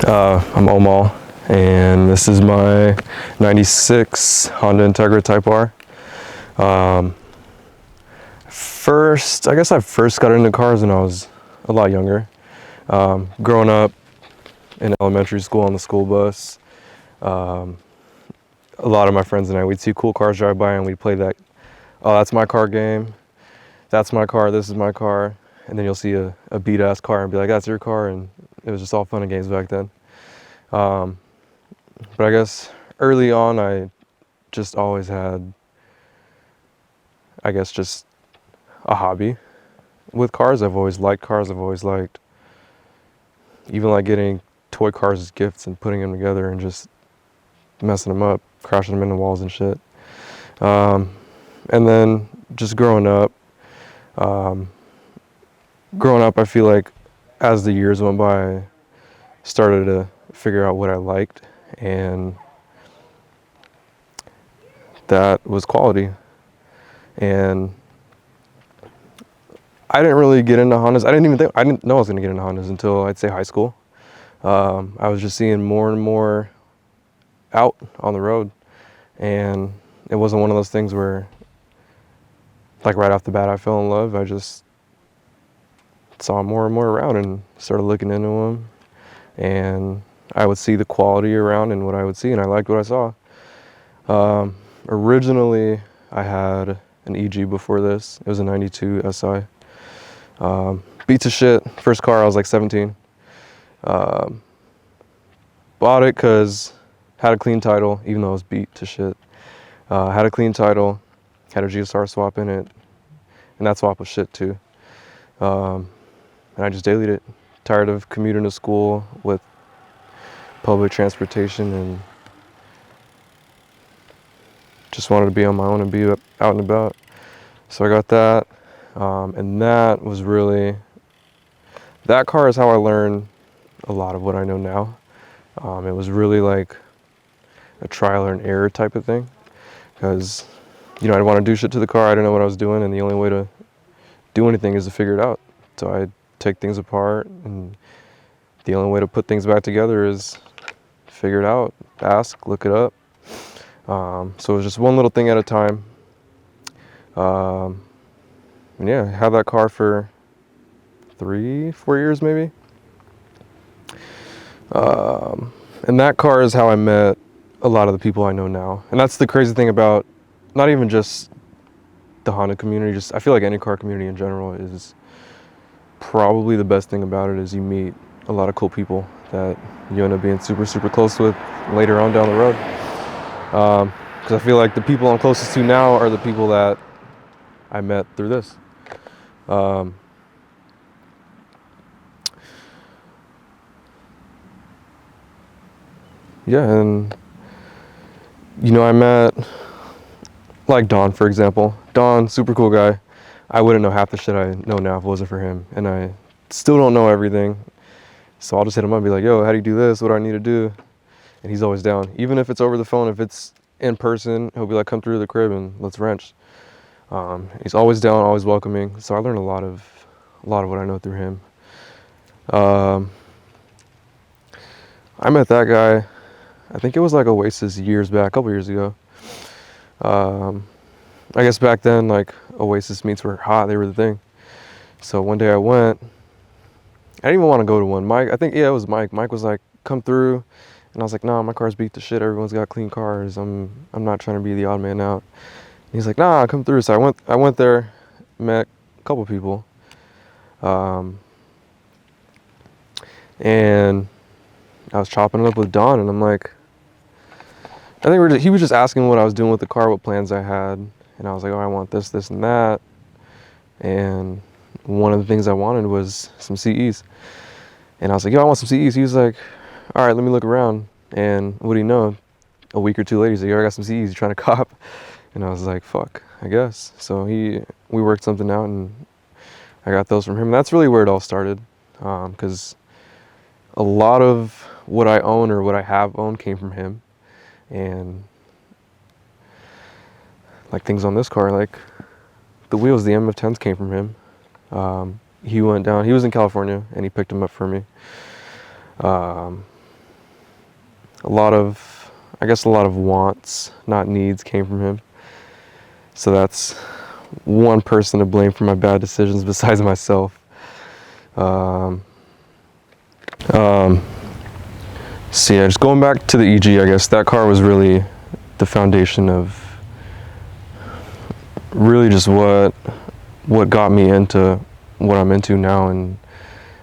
I'm Omal, and this is my 96 Honda Integra Type R. I guess I first got into cars when I was a lot younger. Growing up in elementary school on the school bus, a lot of my friends and I, we'd see cool cars drive by and we'd play that, oh, that's my car game, that's my car, this is my car. And then you'll see a beat-ass car and be like, that's your car, and it was just all fun and games back then. But I guess early on, I just always had, I guess, just a hobby with cars. I've always liked cars. I've always liked even like getting toy cars as gifts and putting them together and just messing them up, crashing them into walls and shit. And then just growing up, I feel like as the years went by, I started to figure out what I liked, and that was quality. And I didn't really get into Hondas. I didn't know I was gonna get into Hondas until I'd say high school. I was just seeing more and more out on the road, and it wasn't one of those things where, like, right off the bat I fell in love. I just saw more and more around and started looking into them, and I would see the quality around and what I would see, and I liked what I saw. Originally, I had an EG before this. It was a 92 SI. Beat to shit. First car, I was like 17. Bought it because had a clean title, even though it was beat to shit. Had a clean title, had a GSR swap in it, and that swap was shit too. And I just dailied it. Tired of commuting to school with public transportation, and just wanted to be on my own and be out and about. So I got that, and that car is how I learned a lot of what I know now. It was really like a trial and error type of thing, because I didn't want to do shit to the car. I didn't know what I was doing, and the only way to do anything is to figure it out. So I take things apart, and the only way to put things back together is figure it out, ask, look it up. So it was just one little thing at a time. And yeah, I had that car for 3-4 years maybe. And that car is how I met a lot of the people I know now. And that's the crazy thing about not even just the Honda community, just I feel like any car community in general is probably the best thing about it is you meet a lot of cool people that you end up being super, super close with later on down the road. Because I feel like the people I'm closest to now are the people that I met through this. Yeah, and I met like Don, for example. Don, super cool guy. I wouldn't know half the shit I know now if it wasn't for him, and I still don't know everything. So I'll just hit him up and be like, yo, how do you do this? What do I need to do? And he's always down. Even if it's over the phone, if it's in person, he'll be like, come through the crib and let's wrench. He's always down, always welcoming. So I learned a lot of what I know through him. I met that guy, I think it was like Oasis years back, a couple years ago. I guess back then, like, Oasis meets were hot, they were the thing. So one day I went, I didn't even want to go to one. It was Mike. Mike was like, come through. And I was like, nah, my car's beat to shit. Everyone's got clean cars. I'm not trying to be the odd man out. And he's like, nah, come through. So I went there, met a couple people. And I was chopping it up with Don, and I'm like, he was just asking what I was doing with the car, what plans I had. And I was like, oh, I want this, this, and that. And one of the things I wanted was some CEs. And I was like, yo, I want some CEs. He was like, all right, let me look around. And what do you know? A week or two later, he's like, yo, I got some CEs. You trying to cop? And I was like, fuck, I guess. So we worked something out, and I got those from him. And that's really where it all started. Because a lot of what I own or what I have owned came from him. And like things on this car, like the wheels, the MF10s came from him. He went down, he was in California, and he picked them up for me. a lot of, I guess a lot of wants, not needs, came from him. So that's one person to blame for my bad decisions besides myself. Um, so yeah, just going back to the EG, I guess that car was really the foundation of really just what got me into what I'm into now and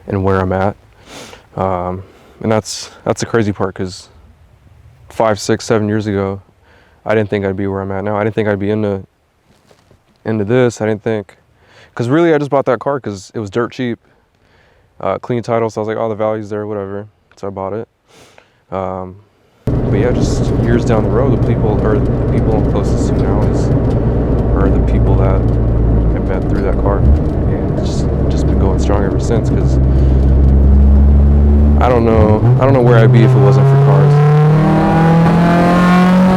where I'm at. And that's the crazy part, because 5, 6, 7 years ago, I didn't think I'd be where I'm at now. I didn't think I'd be into this. I didn't think, because really I just bought that car because it was dirt cheap, clean title. So I was like, oh, the value's there, whatever. So I bought it. But yeah, just years down the road, the people I'm closest to now are the people that I met through that car, and it's just been going strong ever since. Because I don't know where I'd be if it wasn't for cars.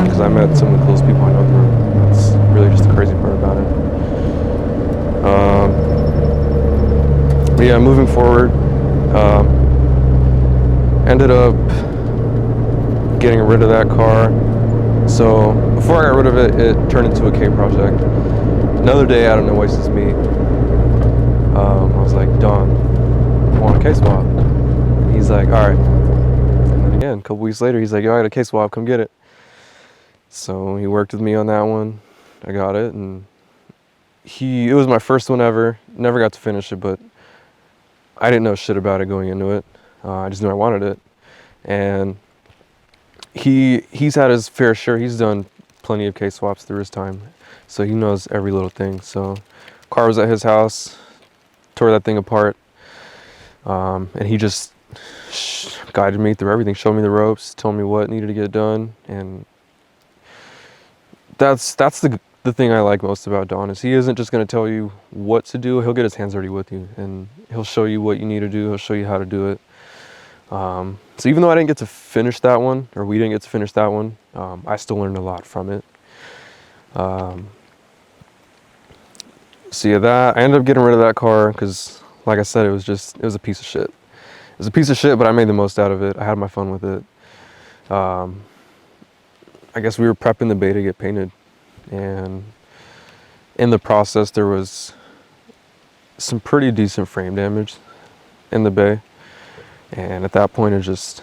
Because I met some of the coolest people I know through them. That's really just the crazy part about it. But yeah, moving forward, ended up getting rid of that car. So before I got rid of it, it turned into a K project. Another day out of nowhere, it's me. I was like, Don, I want a K swap. And he's like, all right. And then again, a couple weeks later, he's like, yo, I got a K swap, come get it. So he worked with me on that one. I got it, and it was my first one ever. Never got to finish it, but I didn't know shit about it going into it. I just knew I wanted it. And he's had his fair share. He's done plenty of K swaps through his time, so he knows every little thing. So car was at his house, tore that thing apart, and he just guided me through everything, showed me the ropes, told me what needed to get done. And that's the thing I like most about Don, is he isn't just going to tell you what to do. He'll get his hands dirty with you, and he'll show you what you need to do. He'll show you how to do it. So even though I didn't get to finish that one, or we didn't get to finish that one, I still learned a lot from it. So yeah, I ended up getting rid of that car because, like I said, it was a piece of shit. It was a piece of shit, but I made the most out of it. I had my fun with it. I guess we were prepping the bay to get painted, and in the process there was some pretty decent frame damage in the bay. And at that point, it just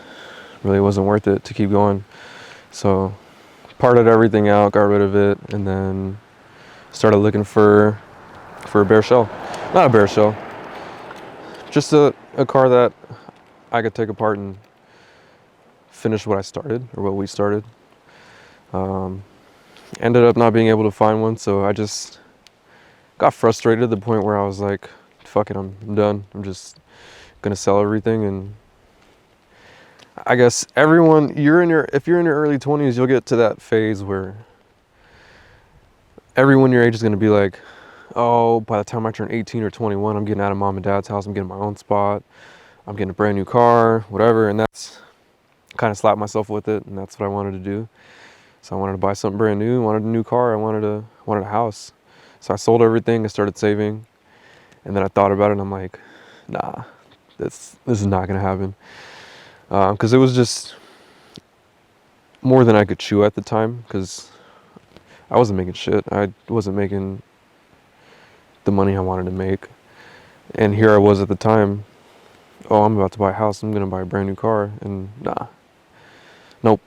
really wasn't worth it to keep going. So parted everything out, got rid of it, and then started looking for a bare shell. Not a bare shell, just a car that I could take apart and finish what I started, or what we started. Ended up not being able to find one, so I just got frustrated to the point where I was like, fuck it, I'm done. I'm just gonna sell everything. And I guess if you're in your early 20s, you'll get to that phase where everyone your age is gonna be like, oh, by the time I turn 18 or 21, I'm getting out of mom and dad's house, I'm getting my own spot, I'm getting a brand new car, whatever. And that's kind of slapped myself with it, and that's what I wanted to do. So I wanted to buy something brand new, wanted a new car, I wanted a house. So I sold everything, I started saving, and then I thought about it, and I'm like, nah, this is not gonna happen. Because it was just more than I could chew at the time, because I wasn't making shit. I wasn't making the money I wanted to make. And here I was at the time, oh, I'm about to buy a house, I'm gonna buy a brand new car, and nah, nope.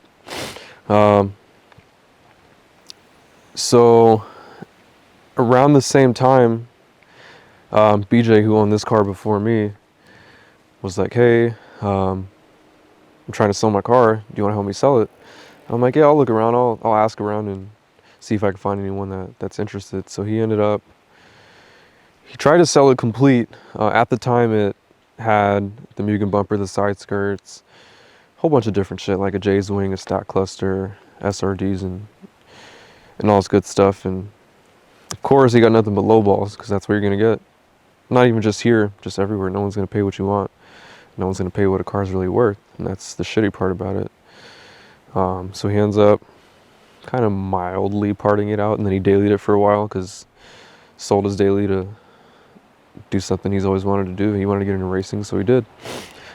So around the same time, BJ, who owned this car before me, was like, hey, I'm trying to sell my car, do you want to help me sell it? I'm like, yeah, I'll look around, I'll ask around and see if I can find anyone that's interested. So he tried to sell it complete. At the time, it had the Mugen bumper, the side skirts, a whole bunch of different shit, like a J's wing, a stack cluster, SRDs, and all this good stuff. And of course, he got nothing but low balls, because that's what you're gonna get. Not even just here, just everywhere. No one's gonna pay what you want. No one's gonna pay what a car's really worth, and that's the shitty part about it. So he ends up kind of mildly parting it out, and then he dailied it for a while, because sold his daily to do something he's always wanted to do. He wanted to get into racing, so he did.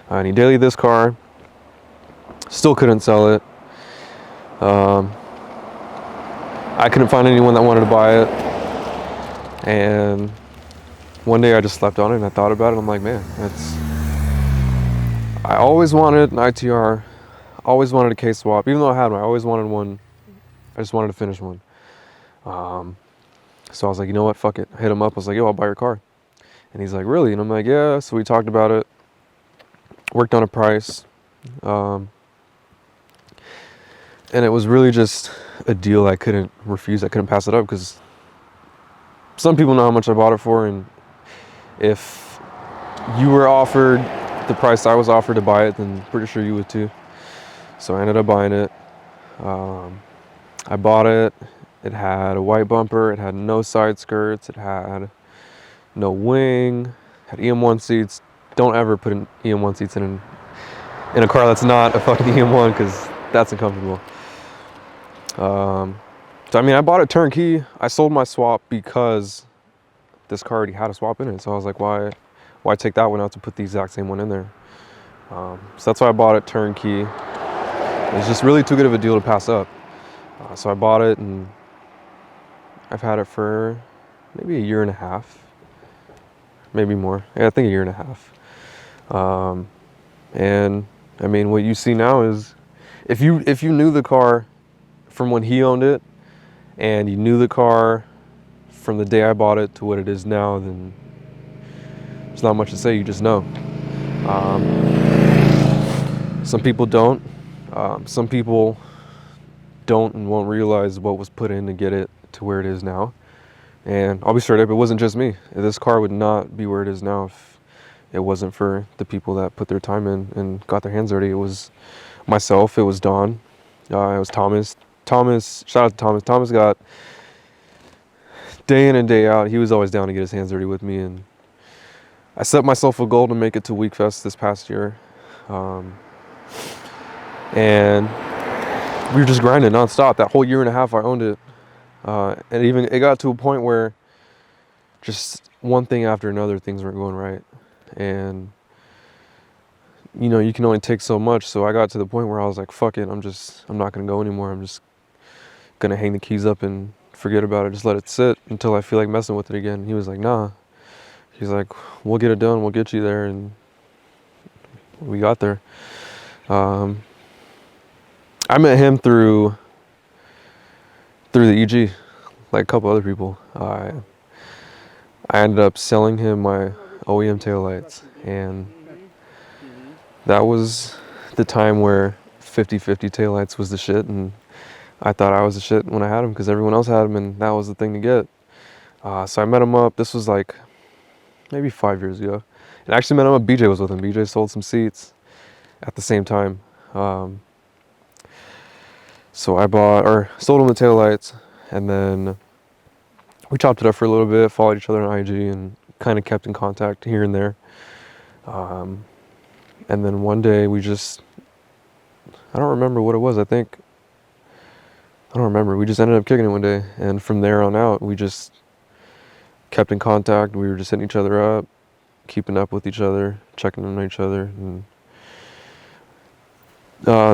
And he dailied this car, Still couldn't sell it. I couldn't find anyone that wanted to buy it. And one day I just slept on it and I thought about it. I'm like, man, I always wanted an ITR, always wanted a case swap. Even though I had one, I always wanted one. I just wanted to finish one. So I was like, you know what, fuck it. I hit him up. I was like, yo, I'll buy your car. And he's like, really? And I'm like, yeah. So we talked about it, worked on a price. And it was really just a deal I couldn't refuse. I couldn't pass it up because some people know how much I bought it for. And if you were offered the price I was offered to buy it, then pretty sure you would too. So I ended up buying it. I bought it. It had a white bumper. It had no side skirts. It had no wing. Had EM1 seats. Don't ever put an EM1 seats in a car that's not a fucking EM1 because that's uncomfortable. So I mean, I bought it turnkey. I sold my swap because this car already had a swap in it. So I was like, why take that one out to put the exact same one in there? So that's why I bought it turnkey. It was just really too good of a deal to pass up. So I bought it and I've had it for maybe a year and a half, maybe more. Yeah, I think a year and a half. And I mean, what you see now is, if you knew the car from when he owned it, and you knew the car from the day I bought it to what it is now, then there's not much to say. You just know. Some people don't. Some people don't and won't realize what was put in to get it to where it is now. And I'll be straight up, it wasn't just me. This car would not be where it is now if it wasn't for the people that put their time in and got their hands dirty. It was myself, it was Don, it was Thomas. Shout out to Thomas. Thomas got day in and day out, he was always down to get his hands dirty with me. And I set myself a goal to make it to Wekfest this past year. And we were just grinding nonstop. That whole year and a half I owned it. And it got to a point where just one thing after another, things weren't going right. And, you know, you can only take so much. So I got to the point where I was like, fuck it, I'm not going to go anymore. I'm just going to hang the keys up and forget about it. Just let it sit until I feel like messing with it again. And he was like, nah. He's like, we'll get it done. We'll get you there. And we got there. I met him through the EG, like a couple other people. I ended up selling him my OEM taillights, and that was the time where 50/50 taillights was the shit, and I thought I was the shit when I had them because everyone else had them, and that was the thing to get. So I met him up. This was like maybe 5 years ago. And I actually met him up. BJ was with him. BJ sold some seats at the same time. So I sold him the taillights, and then we chopped it up for a little bit, followed each other on IG, and kind of kept in contact here and there. And then one day I don't remember what it was. I don't remember. We just ended up kicking it one day, and from there on out, we just kept in contact. We were just hitting each other up, keeping up with each other, checking on each other. And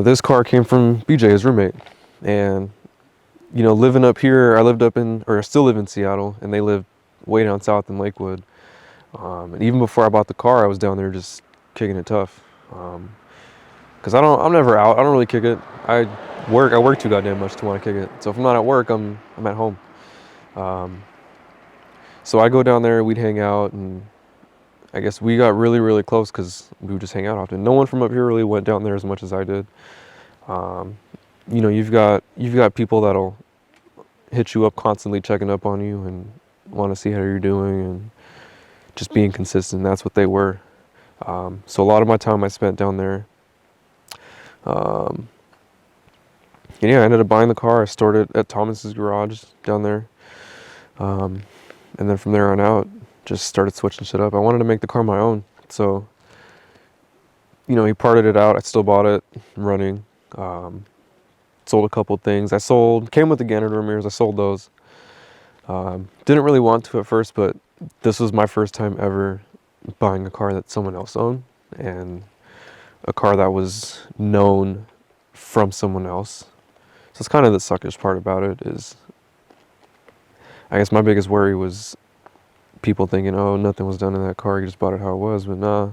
this car came from BJ, his roommate. And, you know, living up here, I still live in Seattle, and they lived way down south in Lakewood. And even before I bought the car, I was down there just kicking it tough. Cause I'm never out. I don't really kick it. I work too goddamn much to want to kick it. So if I'm not at work, I'm at home. So I go down there, we'd hang out, and I guess we got really, really close because we would just hang out often. No one from up here really went down there as much as I did. You know, you've got people that'll hit you up constantly, checking up on you and want to see how you're doing and just being consistent. That's what they were. So a lot of my time I spent down there. And yeah, I ended up buying the car. I stored it at Thomas's garage down there. And then from there on out, just started switching shit up. I wanted to make the car my own. So, you know, he parted it out. I still bought it running. Sold a couple things. Came with the Gander door mirrors. I sold those. Didn't really want to at first, but this was my first time ever buying a car that someone else owned, and a car that was known from someone else. So it's kind of the suckish part about it is, I guess my biggest worry was people thinking, oh, nothing was done in that car, you just bought it how it was, but nah.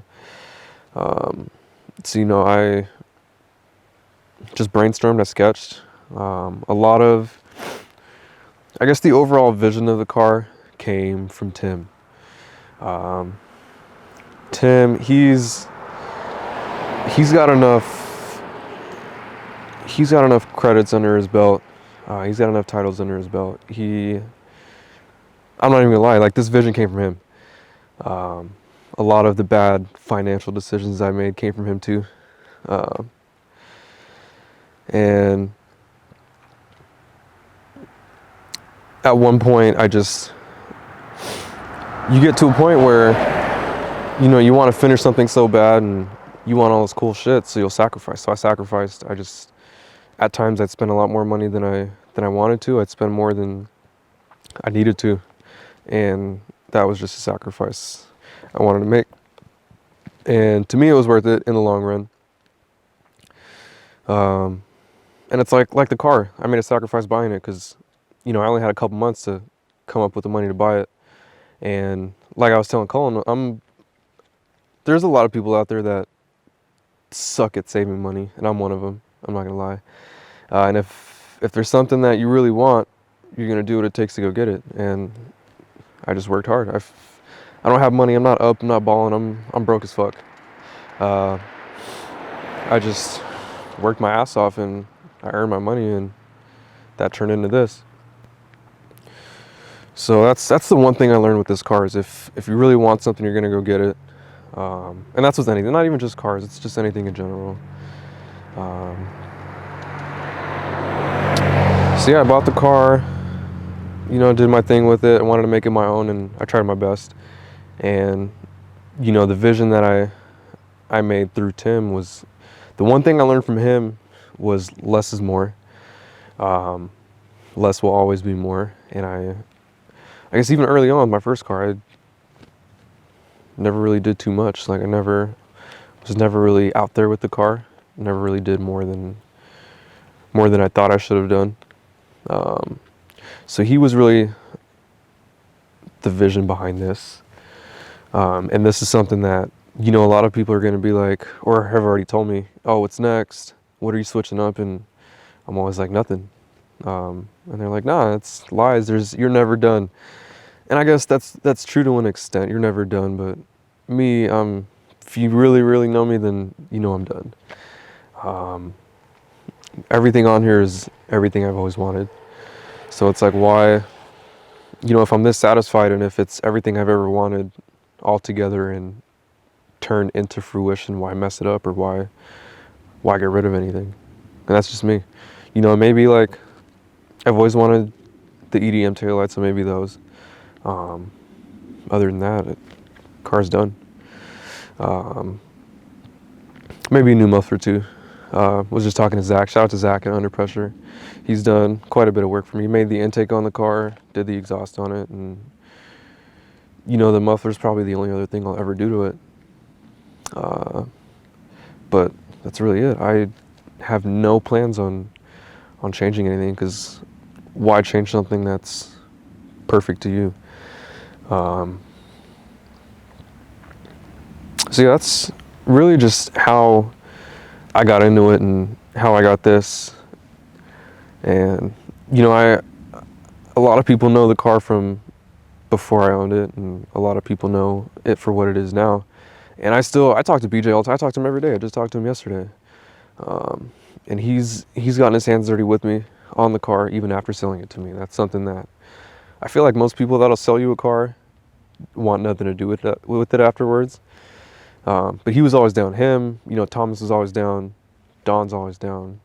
So, I just brainstormed, I sketched. A lot of, I guess the overall vision of the car came from Tim. Tim, he's got enough credits under his belt. He's got enough titles under his belt. I'm not even gonna lie, like this vision came from him. A lot of the bad financial decisions I made came from him too. And at one point you get to a point where, you want to finish something so bad and you want all this cool shit, so you'll sacrifice. So I sacrificed. At times I'd spend a lot more money than I wanted to. I'd spend more than I needed to. And that was just a sacrifice I wanted to make. And to me, it was worth it in the long run. And it's like the car. I made a sacrifice buying it because, I only had a couple months to come up with the money to buy it. And like I was telling Colin, there's a lot of people out there that suck at saving money, and I'm one of them. I'm not gonna lie. And if there's something that you really want, you're gonna do what it takes to go get it. And I just worked hard. I don't have money. I'm not up. I'm not balling. I'm broke as fuck. I just worked my ass off and I earned my money, and that turned into this. So that's the one thing I learned with this car is if you really want something, you're gonna go get it. And that's with anything, not even just cars. It's just anything in general. So yeah, I bought the car. Did my thing with it. I wanted to make it my own, and I tried my best. And the vision that I made through Tim was, the one thing I learned from him was less is more. Less will always be more. And I guess even early on, my first car, I never really did too much. Like was never really out there with the car. Never really did more than I thought I should have done. So he was really the vision behind this. And this is something that, a lot of people are going to be like, or have already told me, oh, what's next? What are you switching up? And I'm always like, nothing. And they're like, nah, it's lies. You're never done. And I guess that's true to an extent. You're never done. But me, if you really, really know me, then I'm done. Everything on here is everything I've always wanted. So it's like, why, if I'm this satisfied and if it's everything I've ever wanted all together and turned into fruition, why mess it up, or why get rid of anything? And that's just me. Maybe like I've always wanted the EDM taillights, so maybe those. Other than that, car's done. Maybe a new muffler too. Was just talking to Zach. Shout out to Zach at Under Pressure. He's done quite a bit of work for me. He made the intake on the car, did the exhaust on it, and the muffler's probably the only other thing I'll ever do to it. But that's really it. I have no plans on changing anything, because why change something that's perfect to you? So yeah, that's really just how I got into it and how I got this. And a lot of people know the car from before I owned it, and a lot of people know it for what it is now. And I talk to BJ all the time. I talk to him every day. I just talked to him yesterday. And he's gotten his hands dirty with me on the car even after selling it to me. That's something that I feel like most people that'll sell you a car want nothing to do with it afterwards. But he was always down. Him, Thomas was always down. Don's always down.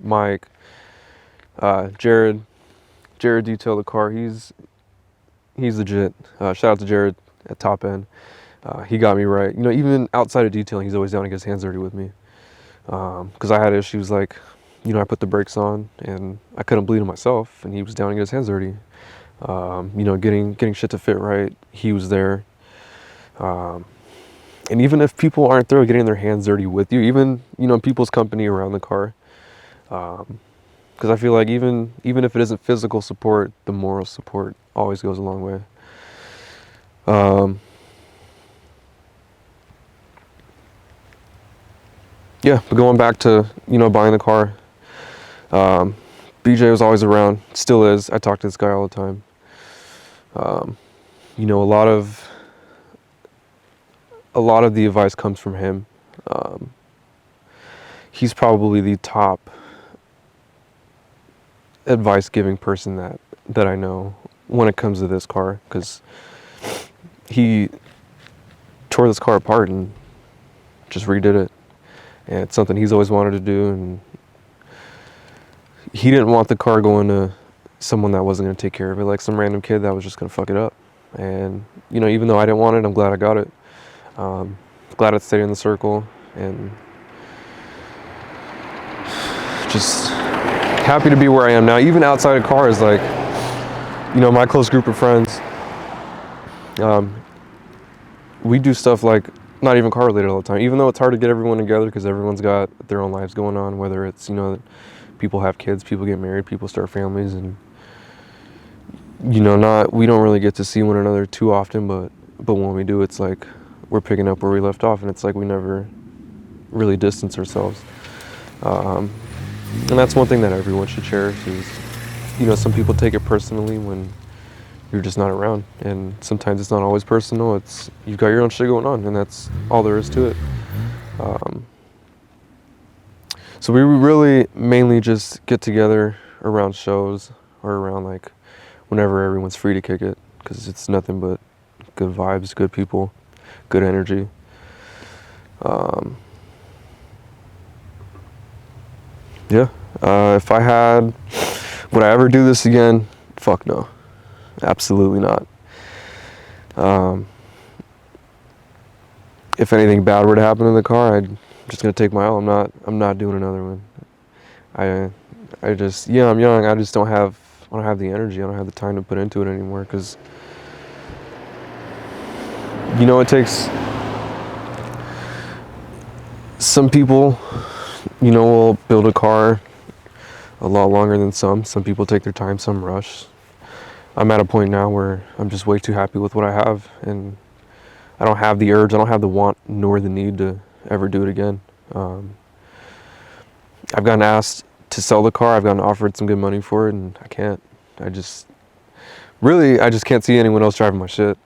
Mike, Jared detailed the car. He's legit. Shout out to Jared at Top End. He got me right. Even outside of detailing, he's always down to get his hands dirty with me. Because I had issues like, I put the brakes on and I couldn't bleed them myself, and he was down to get his hands dirty. Getting shit to fit right, he was there. And even if people aren't there getting their hands dirty with you, even, people's company around the car, because I feel like even if it isn't physical support, the moral support always goes a long way. Yeah, but going back to, buying the car, BJ was always around, still is. I talk to this guy all the time. A lot of the advice comes from him. He's probably the top advice giving person that I know when it comes to this car, because he tore this car apart and just redid it. And it's something he's always wanted to do, and he didn't want the car going to someone that wasn't going to take care of it, like some random kid that was just going to fuck it up. And, even though I didn't want it, I'm glad I got it. Glad it stayed in the circle, and just happy to be where I am now. Even outside of cars, like, my close group of friends, we do stuff like not even car related all the time, even though it's hard to get everyone together because everyone's got their own lives going on, whether it's, people have kids, people get married, people start families, and, we don't really get to see one another too often, but when we do, it's like we're picking up where we left off, and it's like we never really distance ourselves. And that's one thing that everyone should cherish is, some people take it personally when you're just not around, and sometimes it's not always personal. It's you've got your own shit going on, and that's all there is to it. So we really mainly just get together around shows or around like whenever everyone's free to kick it, because it's nothing but good vibes, good people, good energy. Yeah. If I had, would I ever do this again? Fuck no. Absolutely not. If anything bad were to happen in the car, I'm just gonna take my L. I'm not doing another one. I just, I'm young. I just don't have the energy. I don't have the time to put into it anymore, because it takes some people, will build a car a lot longer than some. Some people take their time, some rush. I'm at a point now where I'm just way too happy with what I have, and I don't have the urge, I don't have the want nor the need to ever do it again. I've gotten asked to sell the car, I've gotten offered some good money for it, and I can't. I just can't see anyone else driving my shit.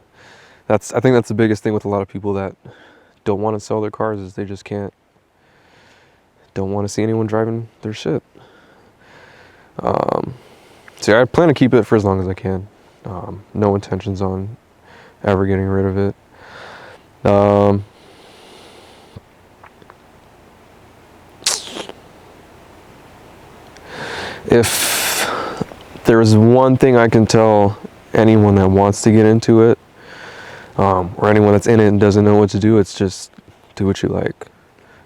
I think that's the biggest thing with a lot of people that don't want to sell their cars, is they just don't want to see anyone driving their shit. So I plan to keep it for as long as I can. No intentions on ever getting rid of it. If there is one thing I can tell anyone that wants to get into it, or anyone that's in it and doesn't know what to do, it's just do what you like.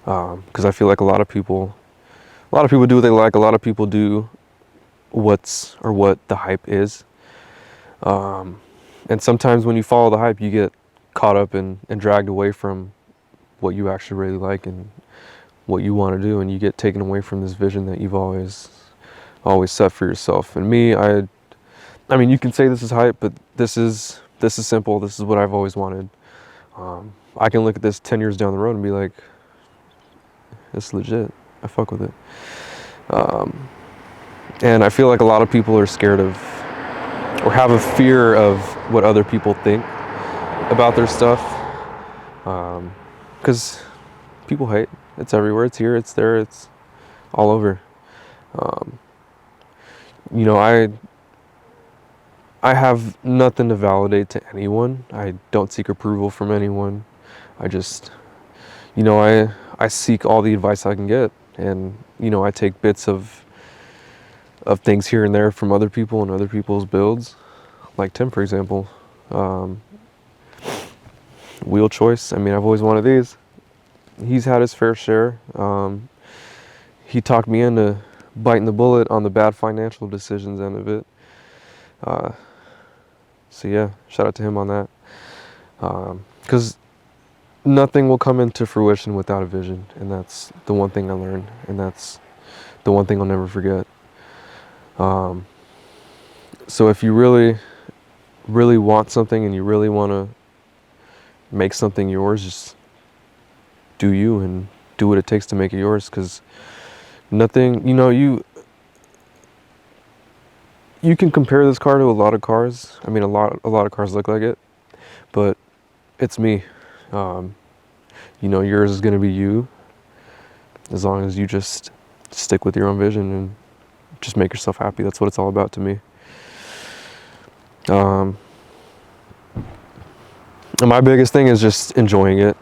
Because I feel like a lot of people do what they like. A lot of people do what the hype is. And sometimes when you follow the hype, you get caught up and dragged away from what you actually really like and what you want to do, and you get taken away from this vision that you've always set for yourself. And me, I mean, you can say this is hype, but this is simple. This is what I've always wanted. I can look at this 10 years down the road and be like, it's legit. I fuck with it. And I feel like a lot of people are scared of, or have a fear of what other people think about their stuff. Because people hate. It's everywhere. It's here. It's there. It's all over. I have nothing to validate to anyone. I don't seek approval from anyone. I just, I seek all the advice I can get, and I take bits of things here and there from other people and other people's builds, like Tim, for example. Wheel choice. I mean, I've always wanted these. He's had his fair share. He talked me into biting the bullet on the bad financial decisions end of it. So yeah, shout out to him on that. Because nothing will come into fruition without a vision, and that's the one thing I learned, and that's the one thing I'll never forget. So if you really, really want something and you really want to make something yours, just do you and do what it takes to make it yours, because nothing, you can compare this car to a lot of cars. I mean, a lot of cars look like it, but it's me. Yours is going to be you, as long as you just stick with your own vision and just make yourself happy. That's what it's all about to me. And my biggest thing is just enjoying it.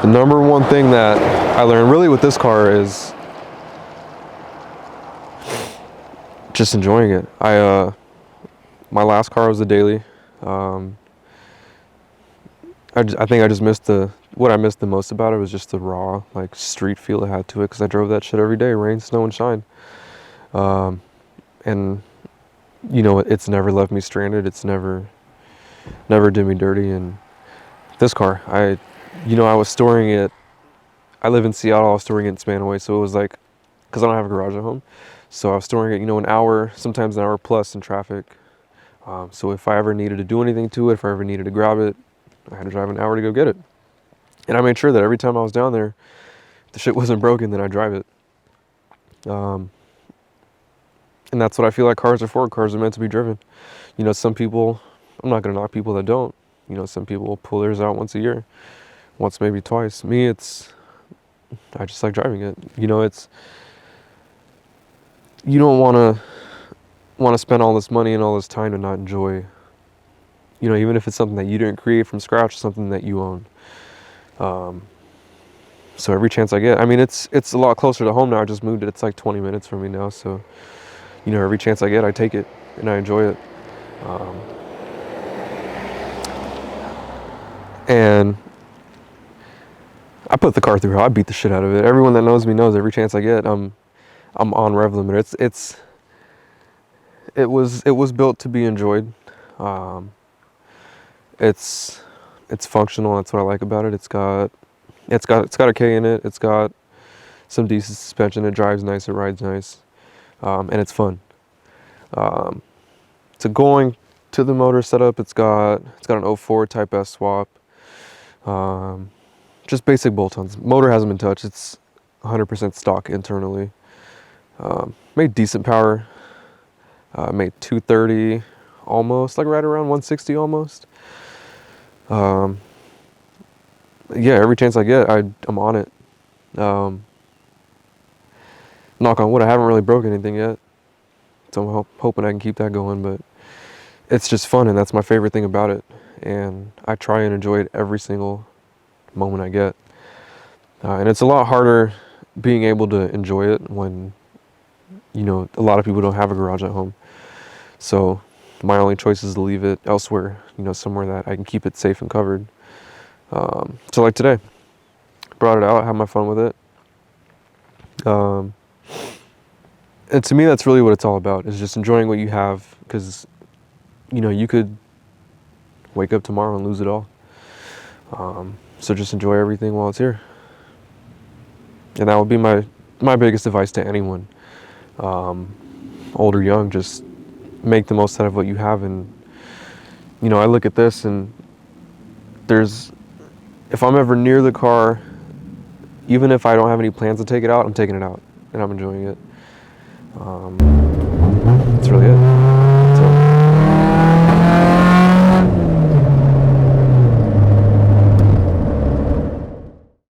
The number one thing that I learned really with this car is just enjoying it. My last car was a daily. I think I just missed what I missed the most about it was just the raw, like, street feel it had to it, because I drove that shit every day, rain, snow, and shine. And it's never left me stranded. It's never did me dirty. And this car, I was storing it. I live in Seattle. I was storing it in Spanaway, so it was like, because I don't have a garage at home, so I was storing it, an hour, sometimes an hour plus in traffic. So if I ever needed to do anything to it, if I ever needed to grab it, I had to drive an hour to go get it. And I made sure that every time I was down there, if the shit wasn't broken, then I'd drive it. And that's what I feel like cars are for. Cars are meant to be driven. Some people, I'm not going to knock people that don't. Some people will pull theirs out once a year, once, maybe twice. Me, I just like driving it. You don't want to spend all this money and all this time to not enjoy, even if it's something that you didn't create from scratch, something that you own. So every chance I get, I mean, it's a lot closer to home now. I just moved it. It's like 20 minutes from me now. So, every chance I get, I take it and I enjoy it. And I put the car through hell. I beat the shit out of it. Everyone that knows me knows every chance I get, I'm on rev limiter. It was built to be enjoyed. It's functional. That's what I like about it. It's got a K in it. It's got some decent suspension. It drives nice. It rides nice, and it's fun. So going to the motor setup, it's got an 04 Type S swap. Just basic bolt-ons. Motor hasn't been touched. It's 100% stock internally. Made decent power. Made 230 almost, like right around 160 almost. Yeah, every chance I get, I'm on it. Knock on wood, I haven't really broke anything yet, so I'm hoping I can keep that going, but it's just fun, and that's my favorite thing about it, and I try and enjoy it every single moment I get. And it's a lot harder being able to enjoy it when, a lot of people don't have a garage at home. So my only choice is to leave it elsewhere, somewhere that I can keep it safe and covered. So like today, brought it out, had my fun with it. And to me, that's really what it's all about, is just enjoying what you have, because, you could wake up tomorrow and lose it all. So just enjoy everything while it's here. And that would be my biggest advice to anyone, old or young. Just make the most out of what you have. And, I look at this, and if I'm ever near the car, even if I don't have any plans to take it out, I'm taking it out, and I'm enjoying it. That's really it.